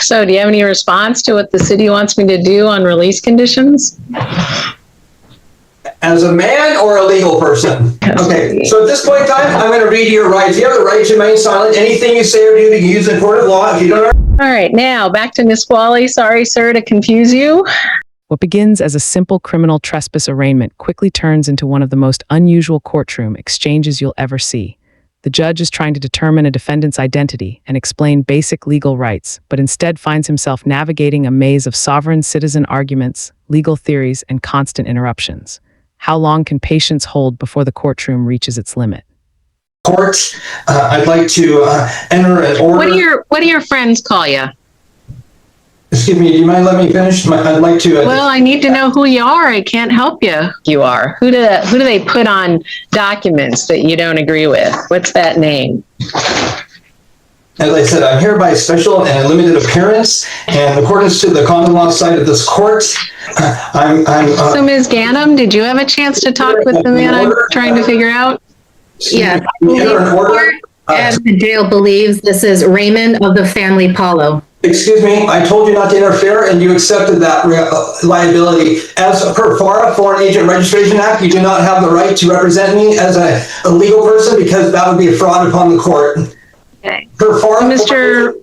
So do you have any response to what the city wants me to do on release conditions? As a man or a legal person? Okay, so at this point in time, I'm going to read your rights. You have the right to remain silent. Anything you say or do, you can use in court of law. If you don't... All right, now back to Ms. Squally. Sorry, sir, to confuse you. What begins as a simple criminal trespass arraignment quickly turns into one of the most unusual courtroom exchanges you'll ever see. The judge is trying to determine a defendant's identity and explain basic legal rights, but instead finds himself navigating a maze of sovereign citizen arguments, legal theories, and constant interruptions. How long can patience hold before the courtroom reaches its limit? Court, I'd like to enter an order. What do your friends call you? Excuse me, do you mind letting me finish? I'd like to... Well, I need to know who you are. I can't help you. You are. Who do they put on documents that you don't agree with? What's that name? As I said, I'm here by special and limited appearance, and in accordance to the common law side of this court, So, Ms. Gannam, did you have a chance to talk with the man I'm trying to figure out? Yes. As the jail believes, this is Raymond of the family Paulo. Excuse me, I told you not to interfere, and you accepted that liability. As per FARA, Foreign Agent Registration Act, you do not have the right to represent me as a legal person because that would be a fraud upon the court. Okay. Per FARA, Mr.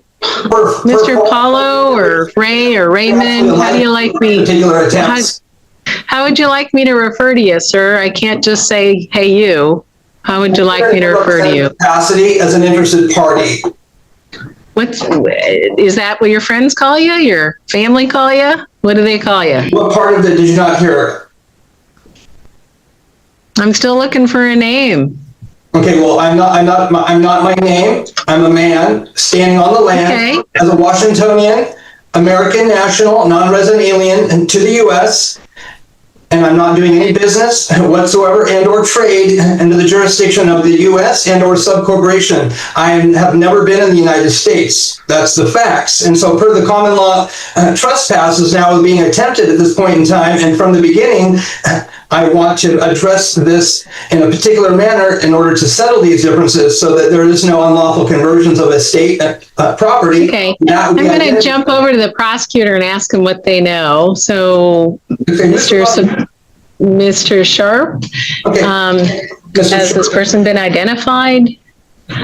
Paulo or Ray or Raymond, how do you like me? Particular attempts. How would you like me to refer to you, sir? I can't just say, hey, you. How would you like me to refer to you? Capacity as an interested party. Is that what your friends call you? Your family call you? What do they call you? What part of it did you not hear? I'm still looking for a name. Okay, well, I'm not my name. I'm a man standing on the land as a Washingtonian, American national, non-resident alien to the U.S., and I'm not doing any business whatsoever and or trade under the jurisdiction of the U.S. and or subcorporation. I have never been in the United States. That's the facts. And so per the common law, trespass is now being attempted at this point in time. And from the beginning, I want to address this in a particular manner in order to settle these differences so that there is no unlawful conversions of estate property. Okay, I'm going to jump over to the prosecutor and ask them what they know. So, Mr. Sharp, has this person been identified?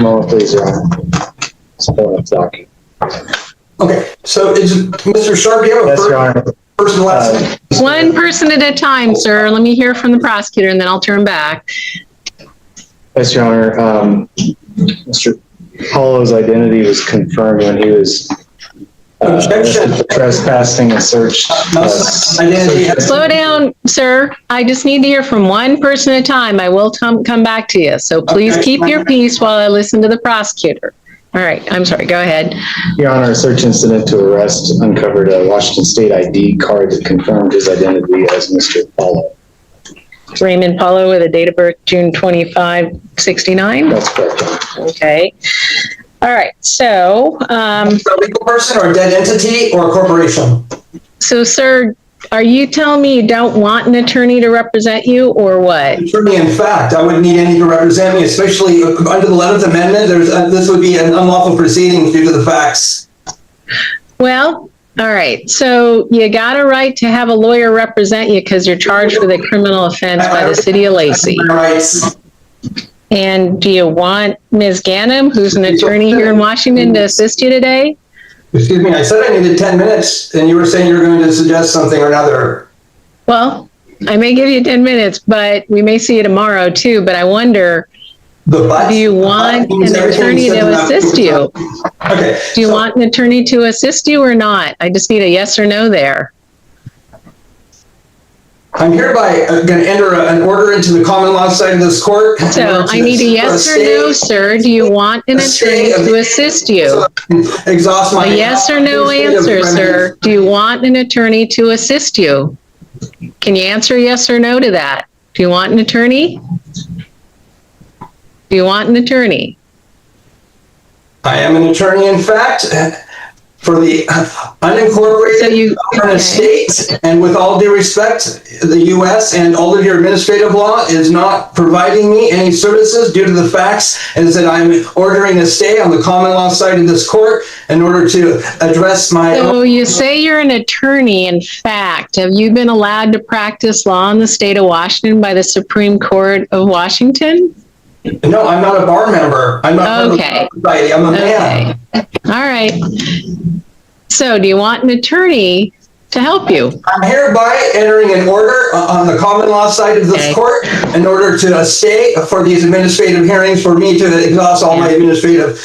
No, please, Your Honor. Okay, so is Mr. Sharp, do you have a person last name? One person at a time, sir. Let me hear from the prosecutor, and then I'll turn back. Yes, Your Honor. Mr. Paulo's identity was confirmed when he was trespassing and searched. Slow down, sir. I just need to hear from one person at a time. I will come back to you. So please keep your peace while I listen to the prosecutor. All right. I'm sorry. Go ahead. Your Honor, a search incident to arrest uncovered a Washington State ID card that confirmed his identity as Mr. Paulo. Raymond Paulo with a date of birth June 25, 69? That's correct. Okay. All right. So, a legal person or a dead entity or a corporation? So, sir, are you telling me you don't want an attorney to represent you, or what? Attorney, in fact, I wouldn't need any to represent me, especially under the 11th Amendment. This would be an unlawful proceeding due to the facts. Well, all right. So you got a right to have a lawyer represent you because you're charged with a criminal offense by the city of Lacey. Rights. And do you want Ms. Gannam, who's an attorney here in Washington, to assist you today? Excuse me, I said I needed 10 minutes, and you were saying you were going to suggest something or another. Well, I may give you 10 minutes, but we may see you tomorrow too. But I wonder, do you want an attorney to assist you? Okay. Do you want an attorney to assist you or not? I just need a yes or no there. I'm hereby going to enter an order into the common law side of this court. So I need a yes or no, sir. Do you want an attorney to assist you? Exhaust my... A yes or no answer, sir. Do you want an attorney to assist you? Can you answer yes or no to that? Do you want an attorney? Do you want an attorney? I am an attorney, in fact. for the unincorporated So you- sovereign state, and with all due respect, the U.S. and all of your administrative law is not providing me any services due to the facts is that I'm ordering a stay on the common law side of this court in order to address my So you say you're an attorney. In fact, have you been allowed to practice law in the state of Washington by the Supreme Court of Washington? No, I'm not a bar member. I'm not Okay. part of the society. I'm a man. Okay. All right. So do you want an attorney to help you? I'm hereby entering an order on the common law side of this Okay. court in order to stay for these administrative hearings for me to exhaust all my administrative.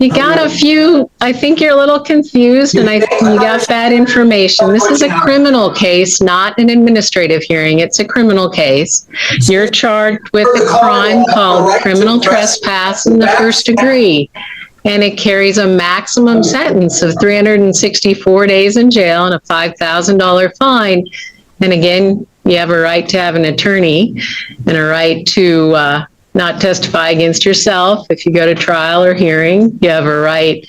You got a few, I think you're a little confused and I think you got bad information. This is a criminal case, not an administrative hearing. It's a criminal case. You're charged with a crime called criminal trespass in the first degree. And it carries a maximum sentence of 364 days in jail and a $5,000 fine. And again, you have a right to have an attorney and a right to not testify against yourself if you go to trial or hearing. You have a right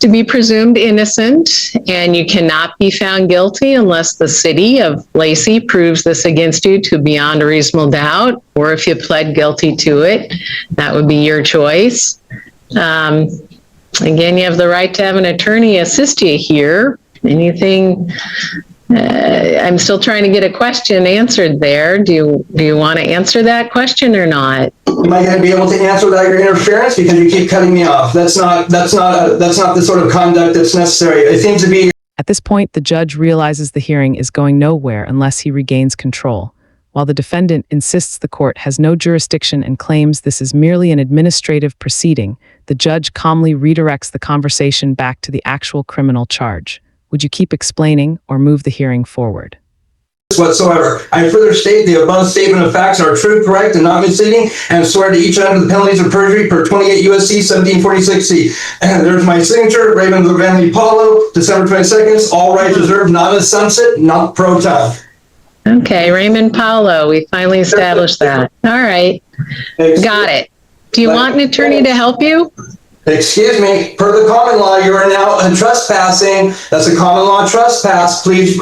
to be presumed innocent, and you cannot be found guilty unless the city of Lacey proves this against you to beyond a reasonable doubt, or if you pled guilty to it, that would be your choice. Again, you have the right to have an attorney assist you here. Anything? I'm still trying to get a question answered there. Do you want to answer that question or not? Am I going to be able to answer without your interference? Because you keep cutting me off. That's not the sort of conduct that's necessary. It seems to be. At this point, the judge realizes the hearing is going nowhere unless he regains control, while the defendant insists the court has no jurisdiction and claims this is merely an administrative proceeding. The judge calmly redirects the conversation back to the actual criminal charge. Would you keep explaining or move the hearing forward? Whatsoever. I further state the above statement of facts are true, correct, and not misleading, and swear to each under the penalties of perjury per 28 U.S.C. 1746C. And there's my signature, Raymond Vanley Paulo, December 22nd. All rights reserved, not a sunset, not pro time. Okay, Raymond Paulo, we finally established that. All right, got it. Do you want an attorney to help you? Excuse me, per the common law, you are now trespassing. That's a common law trespass. Please.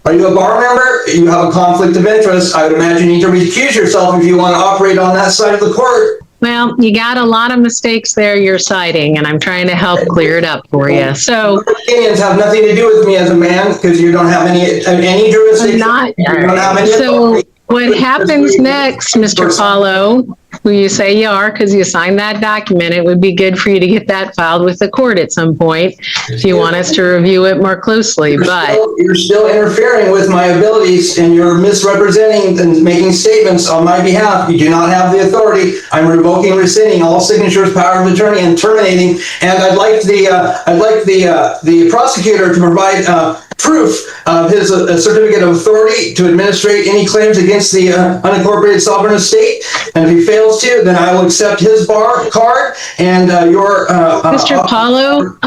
Are you a bar member? You have a conflict of interest. I would imagine you need to recuse yourself if you want to operate on that side of the court. Well, you got a lot of mistakes there you're citing, and I'm trying to help clear it up for you. So, your opinions have nothing to do with me as a man because you don't have any jurisdiction. You don't have any authority. What happens next, Mr. Paulo, who you say you are because you signed that document, it would be good for you to get that filed with the court at some point if you want us to review it more closely. You're still interfering with my abilities, and you're misrepresenting and making statements on my behalf. You do not have the authority. I'm revoking, rescinding all signatures, power of attorney, and terminating. And I'd like the prosecutor to provide proof of his certificate of authority to administrate any claims against the unincorporated sovereign estate. And if he fails to, then I will accept his bar card and your. Mr. Paulo,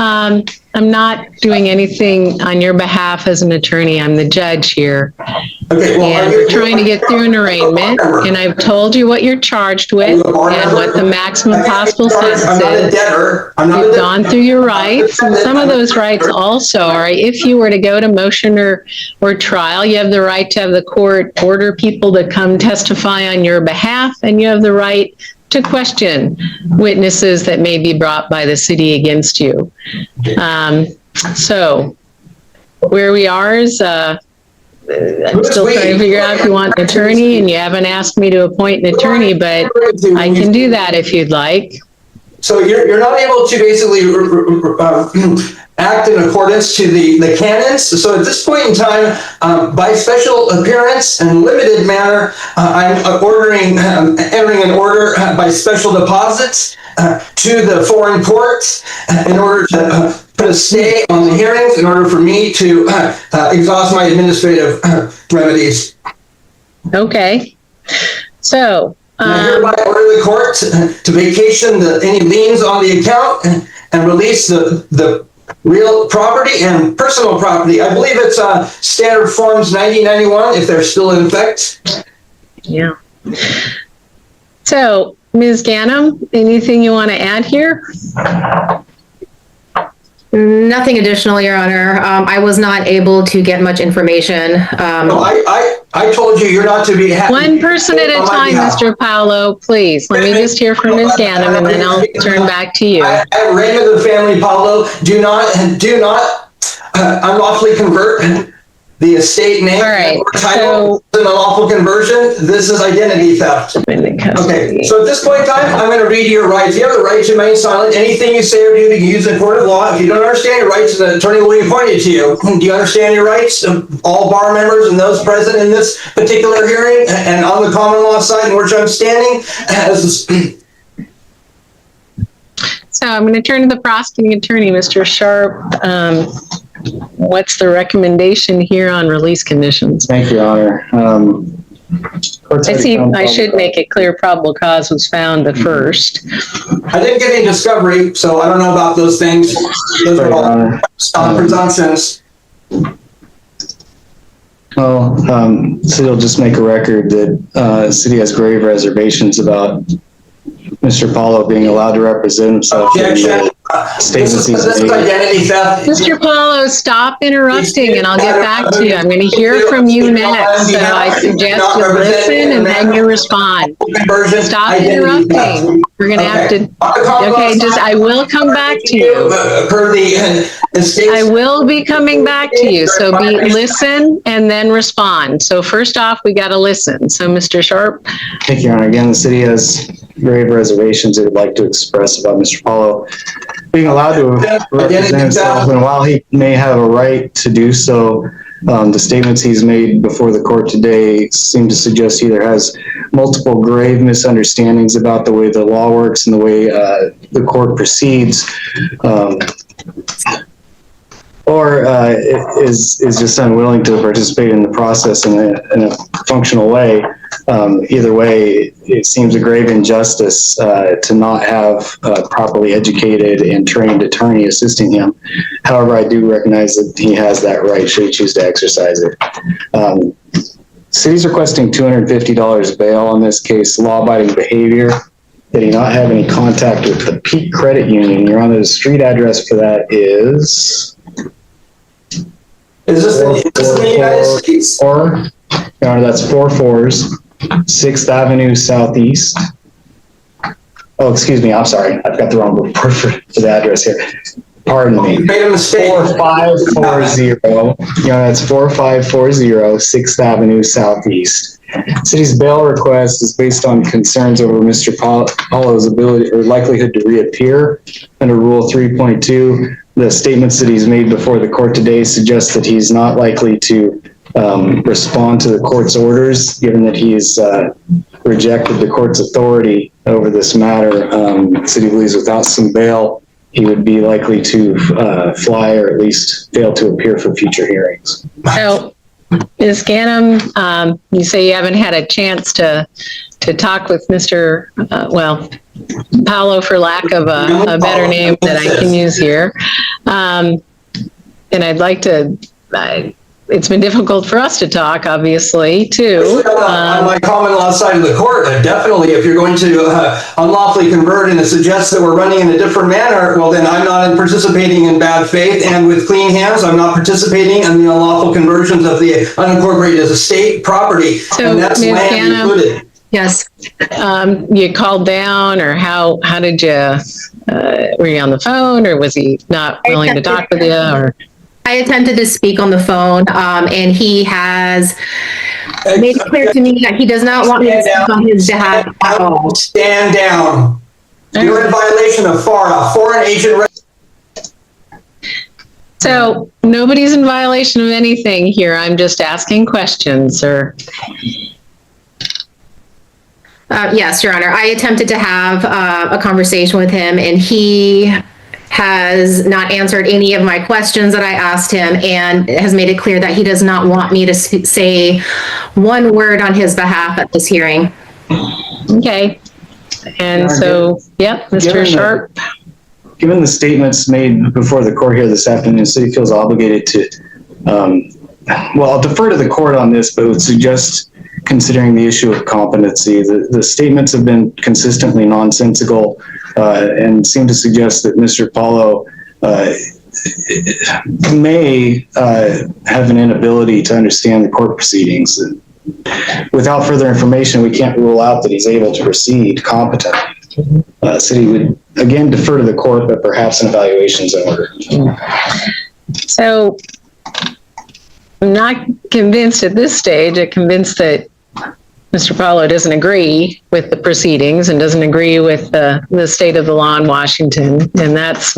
I'm not doing anything on your behalf as an attorney. I'm the judge here. Okay, well, and we're trying to get through an arraignment, and I've told you what you're charged with and what the maximum possible sentence is. I'm not a debtor. You've gone through your rights, and some of those rights also are, if you were to go to motion or trial, you have the right to have the court order people to come testify on your behalf, and you have the right to question witnesses that may be brought by the city against you. So where we are is, I'm still trying to figure out if you want an attorney, and you haven't asked me to appoint an attorney, but I can do that if you'd like. So you're not able to basically act in accordance to the canons. So at this point in time, by special appearance and limited manner, I'm entering an order by special deposits to the foreign courts in order to put a stay on the hearings in order for me to exhaust my administrative remedies. Okay. So, I hereby order the court to vacation any liens on the account and release the real property and personal property. I believe it's Standard Forms 1991 if they're still in effect. Yeah. So, Ms. Ganem, anything you want to add here? Nothing additional, Your Honor. I was not able to get much information. No, I told you you're not to be happy. One person at a time, Mr. Paolo, please. Let me just hear from Ms. Ganem and then I'll turn back to you. I Raymond of the family Paolo, do not unlawfully convert the estate name All right, or title in an unlawful conversion. This is identity theft. Okay, so at this point in time, I'm going to read your rights. You have the right to remain silent. Anything you say or do, you can use in court of law. If you don't understand your rights, the attorney will be appointed to you. Do you understand your rights? All bar members and those present in this particular hearing and on the common law side in which I'm standing as So I'm going to turn to the prosecuting attorney, Mr. Sharp. What's the recommendation here on release conditions? Thank you, Your Honor. I should make it clear probable cause was found the first. I didn't get any discovery, so I don't know about those things. Those are all solid presumptions. Well, city will just make a record that the city has grave reservations about Mr. Paulo being allowed to represent himself. Objection. This is identity theft. Mr. Paulo, stop interrupting and I'll get back to you. I'm going to hear from you next. So I suggest you listen and then you respond. Stop interrupting. We're going to have to, okay, I will come back to you. I will be coming back to you. So listen and then respond. So first off, we got to listen. So Mr. Sharp. Thank you, Your Honor. Again, the city has grave reservations it would like to express about Mr. Paulo being allowed to represent himself, and while he may have a right to do so, the statements he's made before the court today seem to suggest he either has multiple grave misunderstandings about the way the law works and the way the court proceeds, or is just unwilling to participate in the process in a functional way. Either way, it seems a grave injustice to not have a properly educated and trained attorney assisting him. However, I do recognize that he has that right should he choose to exercise it. City's requesting $250 bail on this case, law-abiding behavior. They do not have any contact with the Peak Credit Union. Your Honor, the street address for that is... Is this in the United States? Your Honor, that's 44s, 6th Avenue Southeast. Oh, excuse me, I'm sorry. I've got the wrong report for the address here. Pardon me. You made a mistake. 4540. Your Honor, that's 4540 6th Avenue Southeast. City's bail request is based on concerns over Mr. Paulo's ability or likelihood to reappear under Rule 3.2. The statements that he's made before the court today suggest that he's not likely to respond to the court's orders, given that he's rejected the court's authority over this matter. The city believes without some bail, he would be likely to fly or at least fail to appear for future hearings. So, Ms. Ganem, you say you haven't had a chance to talk with Mr. Paulo, for lack of a better name that I can use here. And I'd like to, it's been difficult for us to talk, obviously, too. On my common law side of the court, definitely, if you're going to unlawfully convert and it suggests that we're running in a different manner, well, then I'm not participating in bad faith, and with clean hands, I'm not participating in the unlawful conversions of the unincorporated as a state property, so, and that's Ms. land Ganem, included. Yes. You called down, or how did you, were you on the phone, or was he not willing to talk with you, or? I attempted to speak on the phone, and he has made it clear to me that he does not want me to speak on his behalf at all. Stand down. You're in violation of FARA, Foreign Agent. So nobody's in violation of anything here. I'm just asking questions, sir. Yes, Your Honor. I attempted to have a conversation with him, and he has not answered any of my questions that I asked him, and has made it clear that he does not want me to say one word on his behalf at this hearing. Okay. And so, yep, Mr. Sharp. Given the statements made before the court here this afternoon, the city feels obligated to, I'll defer to the court on this, but would suggest considering the issue of competency. The statements have been consistently nonsensical and seem to suggest that Mr. Paulo may have an inability to understand the court proceedings. Without further information, we can't rule out that he's able to proceed competently. City would again defer to the court, but perhaps an evaluation is in order. So I'm not convinced at this stage. I'm convinced that Mr. Paulo doesn't agree with the proceedings and doesn't agree with the state of the law in Washington, and that's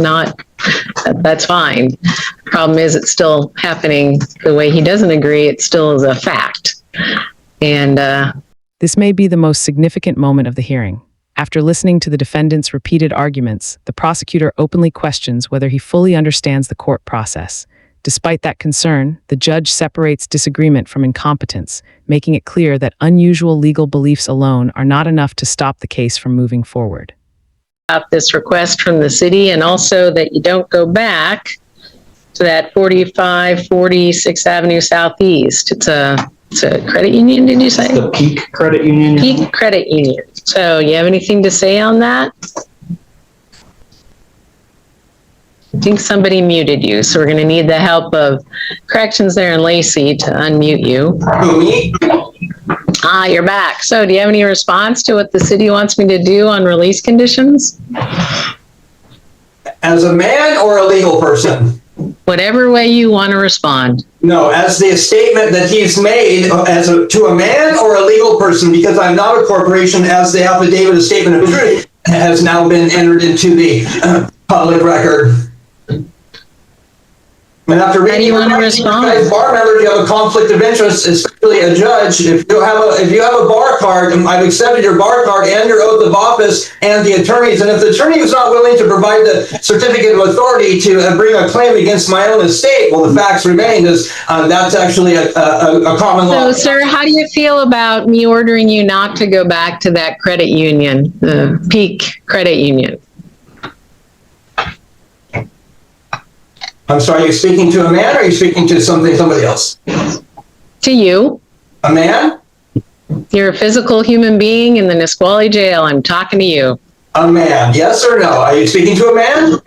fine. Problem is, it's still happening the way he doesn't agree. It still is a fact. And this may be the most significant moment of the hearing. After listening to the defendant's repeated arguments, the prosecutor openly questions whether he fully understands the court process. Despite that concern, the judge separates disagreement from incompetence, making it clear that unusual legal beliefs alone are not enough to stop the case from moving forward. About this request from the city, and also that you don't go back to that 4540 6th Avenue Southeast. It's a credit union, did you say? The Peak Credit Union. Peak Credit Union. So you have anything to say on that? I think somebody muted you, so we're going to need the help of corrections there in Lacey to unmute you. Me? You're back. So do you have any response to what the city wants me to do on release conditions? As a man or a legal person? Whatever way you want to respond. No, as the statement that he's made to a man or a legal person, because I'm not a corporation, as the affidavit of statement of truth has now been entered into the public record. And after reading, how do you want to respond? As bar members, you have a conflict of interest, especially a judge. If you have a bar card, I've accepted your bar card and your oath of office and the attorneys. And if the attorney is not willing to provide the certificate of authority to bring a claim against my own estate, well, the facts remain is that's actually a common law. So, sir, how do you feel about me ordering you not to go back to that credit union, the Peak Credit Union? I'm sorry, are you speaking to a man or are you speaking to somebody else? To you. A man? You're a physical human being in the Nisqually jail. I'm talking to you. A man, yes or no? Are you speaking to a man?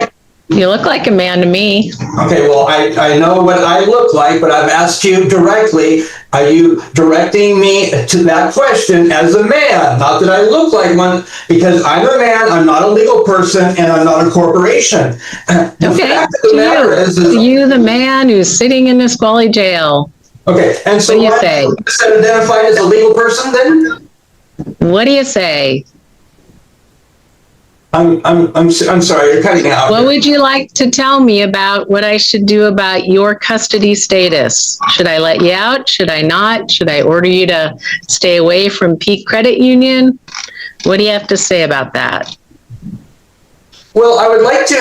You look like a man to me. Okay, well, I know what I look like, but I've asked you directly, are you directing me to that question as a man? Not that I look like one, because I'm a man, I'm not a legal person, and I'm not a corporation. Okay, to you, the man who's sitting in Nisqually jail. Okay, and so what do you say? Is that identified as a legal person then? What do you say? I'm sorry, you're cutting out. What would you like to tell me about what I should do about your custody status? Should I let you out? Should I not? Should I order you to stay away from Peak Credit Union? What do you have to say about that? Well, I would like to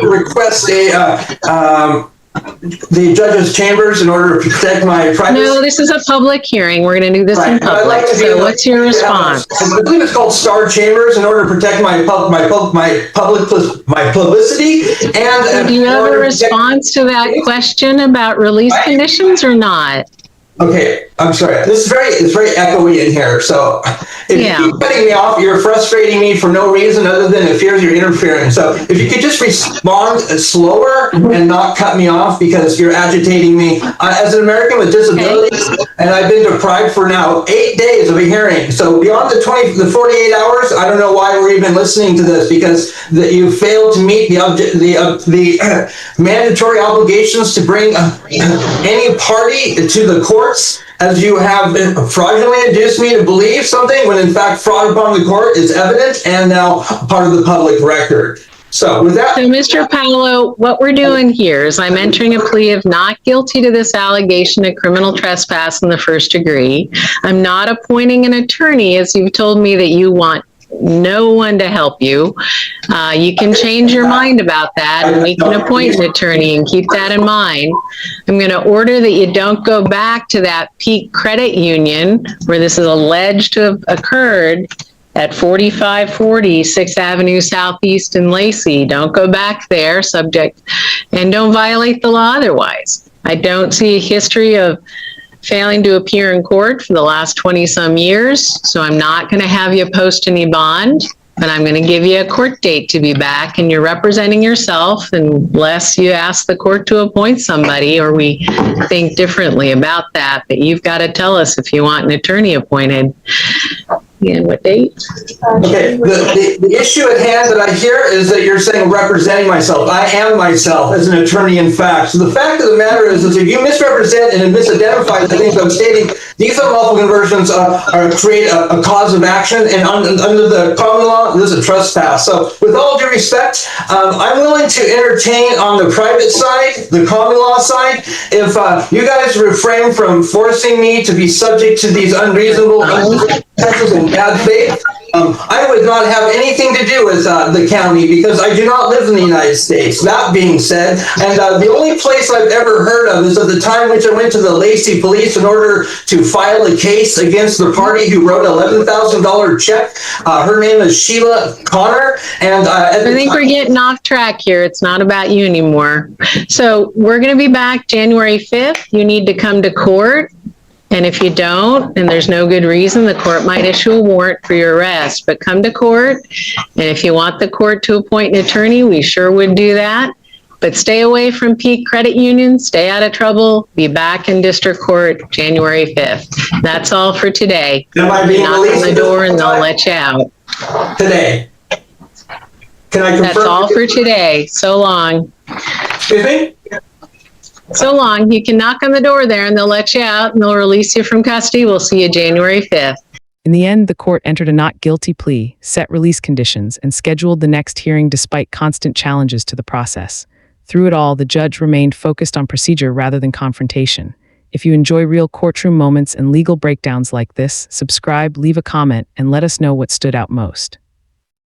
request the judge's chambers in order to protect my privacy. No, this is a public hearing. We're going to do this in public. So what's your response? I believe it's called Star Chambers in order to protect my publicity. And do you have a response to that question about release conditions or not? Okay, I'm sorry. It's very echoey in here. So if you keep cutting me off, you're frustrating me for no reason other than it fears you're interfering. So if you could just respond slower and not cut me off because you're agitating me. As an American with disabilities, and I've been deprived for now 8 days of a hearing. So beyond the 48 hours, I don't know why we're even listening to this, because you failed to meet the mandatory obligations to bring any party to the court, as you have fraudulently induced me to believe something when in fact fraud upon the court is evident and now part of the public record. So with that. So Mr. Paolo, what we're doing here is I'm entering a plea of not guilty to this allegation of criminal trespass in the first degree. I'm not appointing an attorney, as you've told me that you want no one to help you. You can change your mind about that, and we can appoint an attorney and keep that in mind. I'm going to order that you don't go back to that Peak Credit Union where this is alleged to have occurred at 4540 6th Avenue Southeast in Lacey. Don't go back there, and don't violate the law otherwise. I don't see a history of failing to appear in court for the last 20 some years, so I'm not going to have you post any bond. but I'm going to give you a court date to be back, and you're representing yourself unless you ask the court to appoint somebody or we think differently about that. But you've got to tell us if you want an attorney appointed. And what date? Okay, the issue at hand that I hear is that you're saying representing myself. I am myself as an attorney in fact. So the fact of the matter is if you misrepresent and misidentify the things I'm stating, these unlawful conversions create a cause of action, and under the common law, this is a trespass. So with all due respect, I'm willing to entertain on the private side, the common law side, if you guys refrain from forcing me to be subject to these unreasonable and bad faith. I would not have anything to do with the county because I do not live in the United States. That being said, and the only place I've ever heard of is at the time which I went to the Lacey police in order to file a case against the party who wrote an $11,000 check. Her name is Sheila Connor. And I think we're getting off track here. It's not about you anymore. So we're going to be back January 5th. You need to come to court. And if you don't, and there's no good reason, the court might issue a warrant for your arrest. But come to court, and if you want the court to appoint an attorney, we sure would do that. But stay away from Peak Credit Union, stay out of trouble, be back in district court January 5th. That's all for today. Am I being knock released on the door and they'll let you out. today? Can I confirm? That's all for today. So long. Excuse me? So long. You can knock on the door there and they'll let you out and they'll release you from custody. We'll see you January 5th. In the end, the court entered a not guilty plea, set release conditions, and scheduled the next hearing despite constant challenges to the process. Through it all, the judge remained focused on procedure rather than confrontation. If you enjoy real courtroom moments and legal breakdowns like this, subscribe, leave a comment, and let us know what stood out most.